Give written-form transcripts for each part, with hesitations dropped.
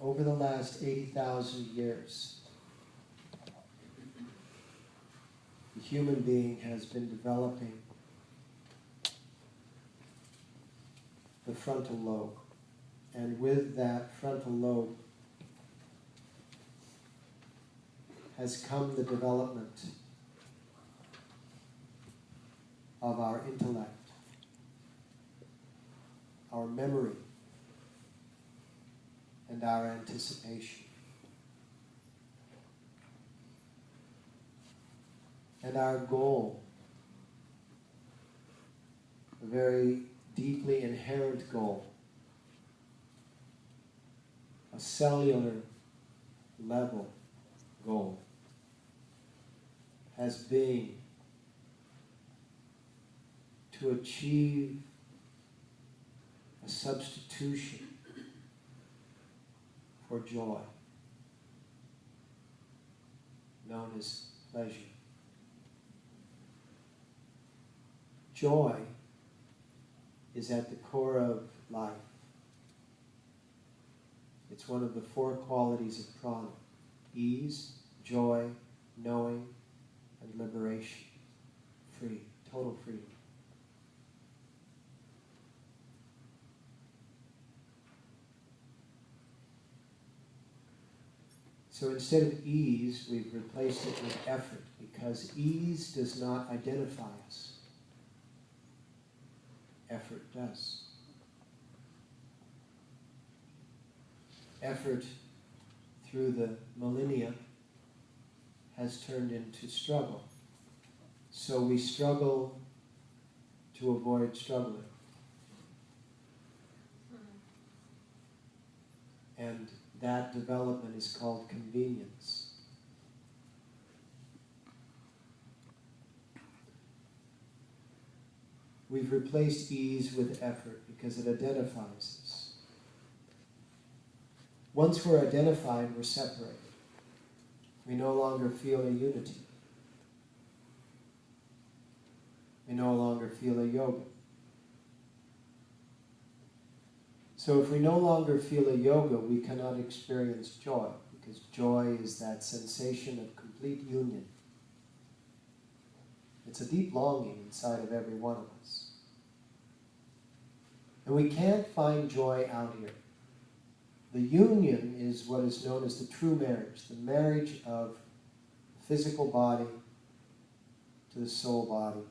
over the last 80,000 years, the human being has been developing the frontal lobe. And with that frontal lobe has come the development of our intellect, our memory, and our anticipation. And our goal, a very deeply inherent goal, a cellular level goal, has been to achieve a substitution for joy, known as pleasure. Joy is at the core of life. It's one of the four qualities of prana: ease, joy, knowing, and liberation. Free, total freedom. So instead of ease, we've replaced it with effort, because ease does not identify us. Effort does. Effort through the millennia has turned into struggle. So we struggle to avoid struggling. And that development is called convenience. We've replaced ease with effort because it identifies us. Once we're identified, we're separated. We no longer feel a unity. We no longer feel a yoga. So if we no longer feel a yoga, we cannot experience joy, because joy is that sensation of complete union. It's a deep longing inside of every one of us. And we can't find joy out here. The union is what is known as the true marriage, the marriage of the physical body to the soul body,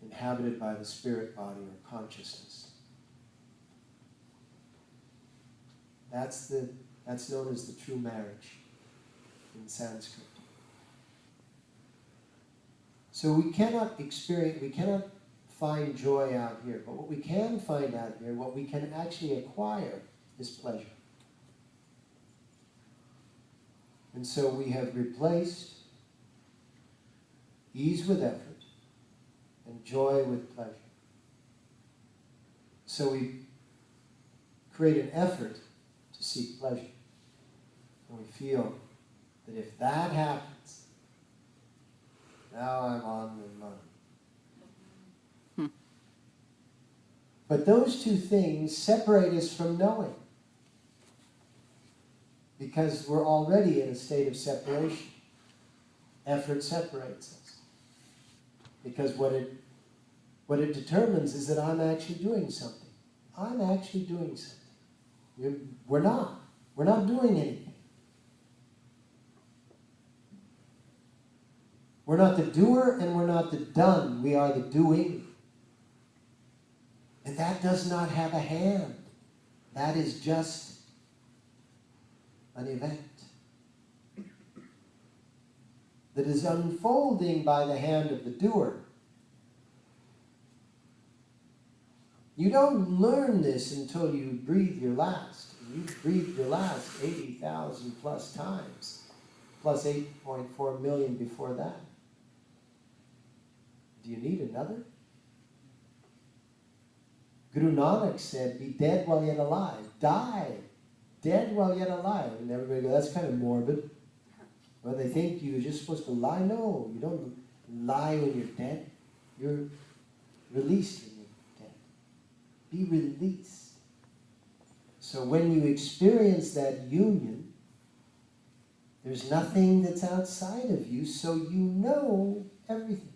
inhabited by the spirit body or consciousness. That's known as the true marriage in Sanskrit. So we cannot find joy out here, but what we can find out here, what we can actually acquire, is pleasure. And so we have replaced ease with effort and joy with pleasure. So we create an effort to seek pleasure. And we feel that if that happens, now I'm on the money. But those two things separate us from knowing, because we're already in a state of separation. Effort separates us, because what it determines is that I'm actually doing something. I'm actually doing something. We're not doing anything. We're not the doer and we're not the done. We are the doing. And that does not have a hand. That is just an event that is unfolding by the hand of the doer. You don't learn this until you breathe your last. You've breathed your last 80,000 plus times, plus 8.4 million before that. Do you need another? Guru Nanak said, be dead while yet alive. Die. Dead while yet alive. And everybody goes, that's kind of morbid. Well, they think you're just supposed to lie. No, you don't lie when you're dead. You're released when you're dead. Be released. So when you experience that union, there's nothing that's outside of you, so you know everything.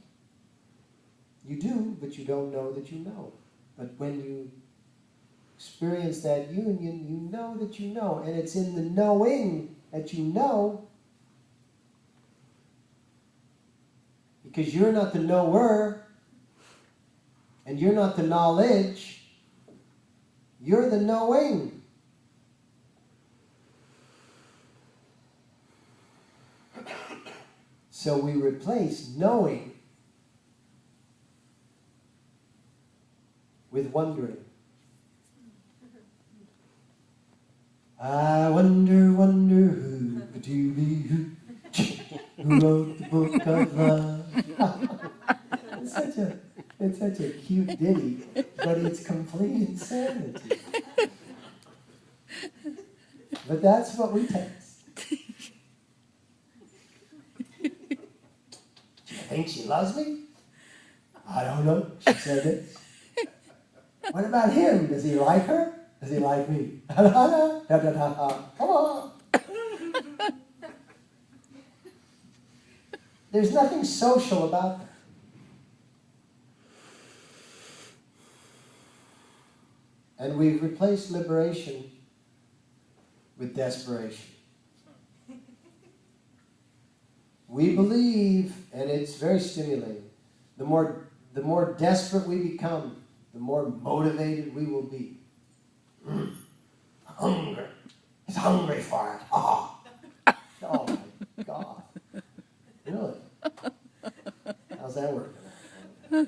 You do, but you don't know that you know. But when you experience that union, you know that you know. And it's in the knowing that you know, because you're not the knower, and you're not the knowledge, you're the knowing. So we replace knowing with wondering. I wonder, wonder who wrote the book of love. It's such a cute ditty, but it's complete insanity. But that's what we taste. Do you think she loves me? I don't know. She said it. What about him? Does he like her? Does he like me? Come on. There's nothing social about that. And we've replaced liberation with desperation. We believe, and it's very stimulating, the more desperate we become, the more motivated we will be. Hunger. He's hungry for it. Oh my God. Really? How's that working?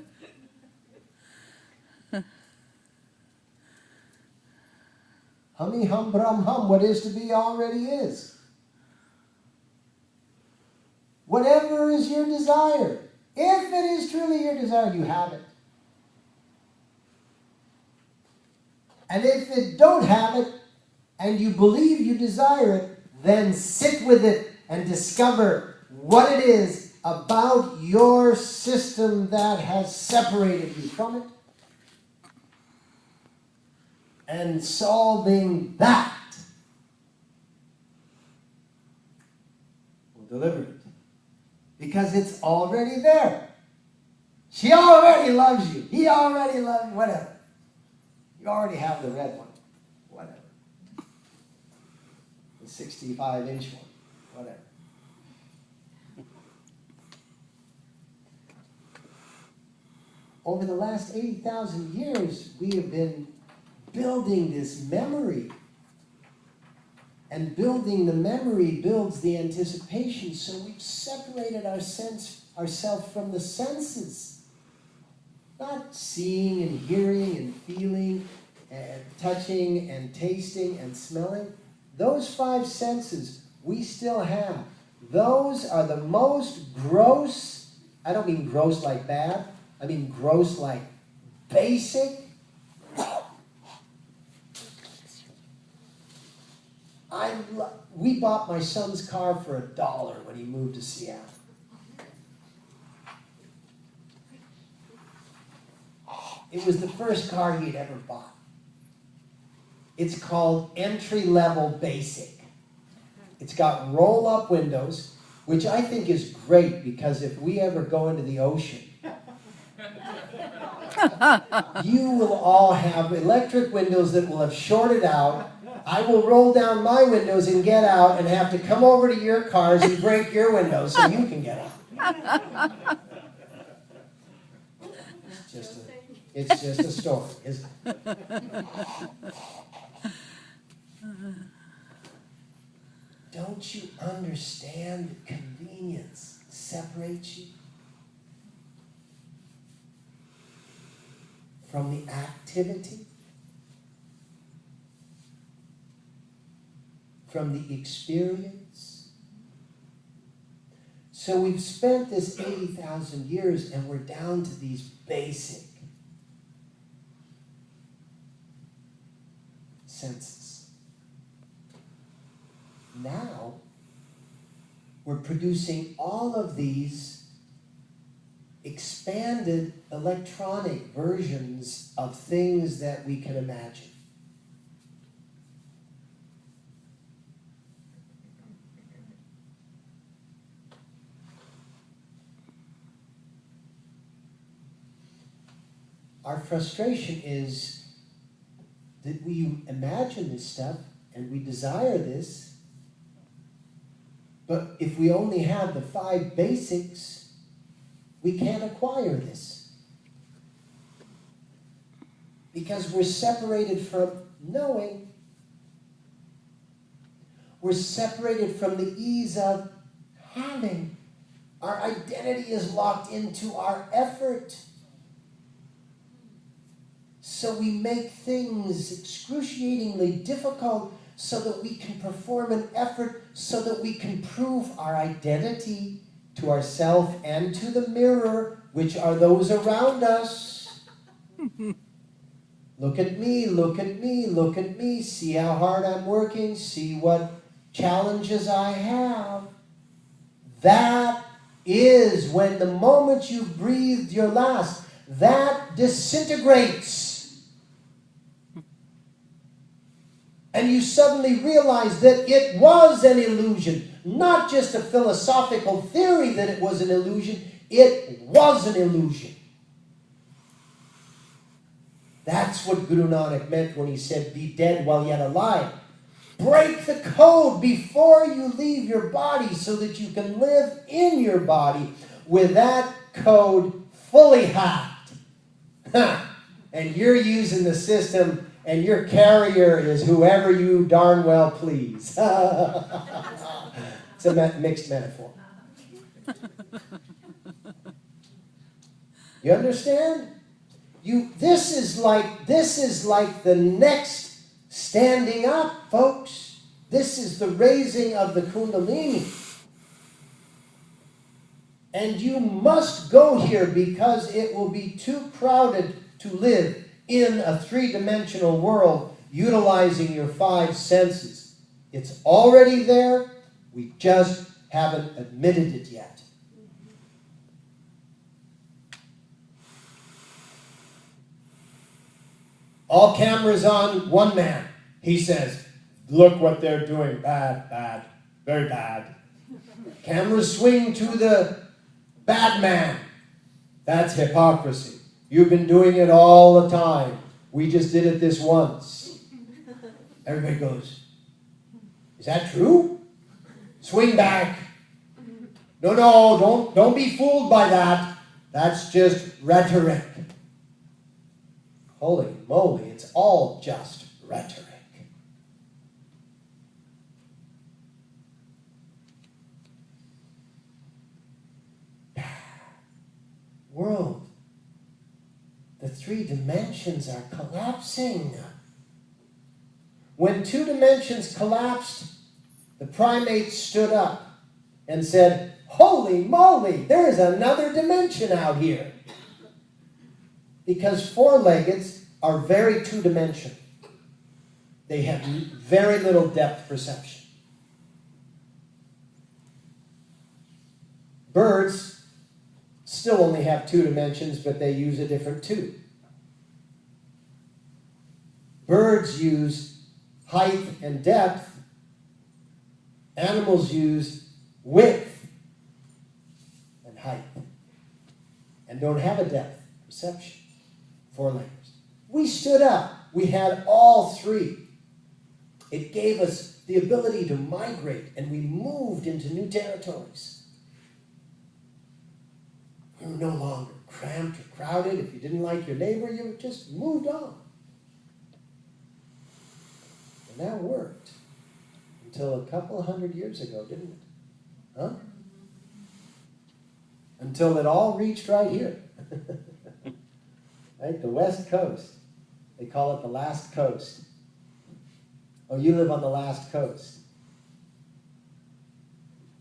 Hummy, hum, brum, hum. What is to be already is. Whatever is your desire, if it is truly your desire, you have it. And if it don't have it, and you believe you desire it, then sit with it and discover what it is about your system that has separated you from it. And solving that will deliver it. Because it's already there. She already loves you. He already loves you. Whatever. You already have the red one. Whatever. The 65-inch one. Whatever. Over the last 80,000 years, we have been building this memory. And building the memory builds the anticipation. So we've separated ourselves from the senses. Not seeing and hearing and feeling and touching and tasting and smelling. Those 5 senses we still have. Those are the most gross, I don't mean gross like bad, I mean gross like basic. We bought my son's car for $1 when he moved to Seattle. It was the first car he'd ever bought. It's called entry-level basic. It's got roll-up windows, which I think is great because if we ever go into the ocean, you will all have electric windows that will have shorted out. I will roll down my windows and get out and have to come over to your cars and break your windows so you can get out. It's just a story, isn't it? Don't you understand that convenience separates you from the activity, from the experience? So we've spent this 80,000 years and we're down to these basic senses. Now, we're producing all of these expanded electronic versions of things that we can imagine. our frustration is that we imagine this stuff and we desire this, but if we only have the 5 basics, we can't acquire this. Because we're separated from knowing. We're separated from the ease of having. Our identity is locked into our effort. So we make things excruciatingly difficult so that we can perform an effort, so that we can prove our identity to ourselves and to the mirror, which are those around us. Look at me, look at me, look at me. See how hard I'm working. See what challenges I have. That is when the moment you've breathed your last, that disintegrates. And you suddenly realize that it was an illusion. Not just a philosophical theory that it was an illusion. It was an illusion. That's what Guru Nanak meant when he said, be dead while yet alive. Break the code before you leave your body so that you can live in your body with that code fully hacked. And you're using the system, and your carrier is whoever you darn well please. It's a mixed metaphor. You understand? This is like the next standing up, folks. This is the raising of the Kundalini. And you must go here because it will be too crowded to live in a 3-dimensional world utilizing your 5 senses. It's already there. We just haven't admitted it yet. All cameras on one man. He says, look what they're doing. Bad, bad, very bad. Cameras swing to the bad man. That's hypocrisy. You've been doing it all the time. We just did it this once. Everybody goes, is that true? Swing back. No, don't be fooled by that. That's just rhetoric. Holy moly, it's all just rhetoric. World, the 3 dimensions are collapsing. When 2 dimensions collapsed, the primates stood up and said, holy moly, there is another dimension out here. Because 4-leggeds are very 2-dimensional. They have very little depth perception. Birds still only have 2 dimensions, but they use a different 2. Birds use height and depth. Animals use width and height. And don't have a depth perception. 4-leggers. We stood up. We had all 3. It gave us the ability to migrate, and we moved into new territories. We were no longer cramped or crowded. If you didn't like your neighbor, you just moved on. And that worked until a couple of 100 years ago, didn't it? Huh? Until it all reached right here. Right? The West Coast. They call it the last coast. Oh, you live on the last coast.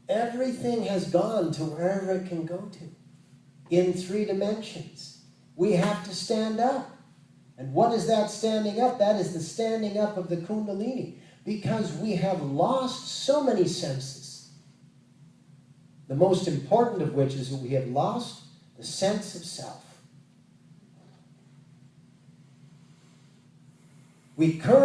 Everything has gone to wherever it can go to. In 3 dimensions. We have to stand up. And what is that standing up? That is the standing up of the Kundalini. Because we have lost so many senses. The most important of which is that we have lost the sense of self. We currently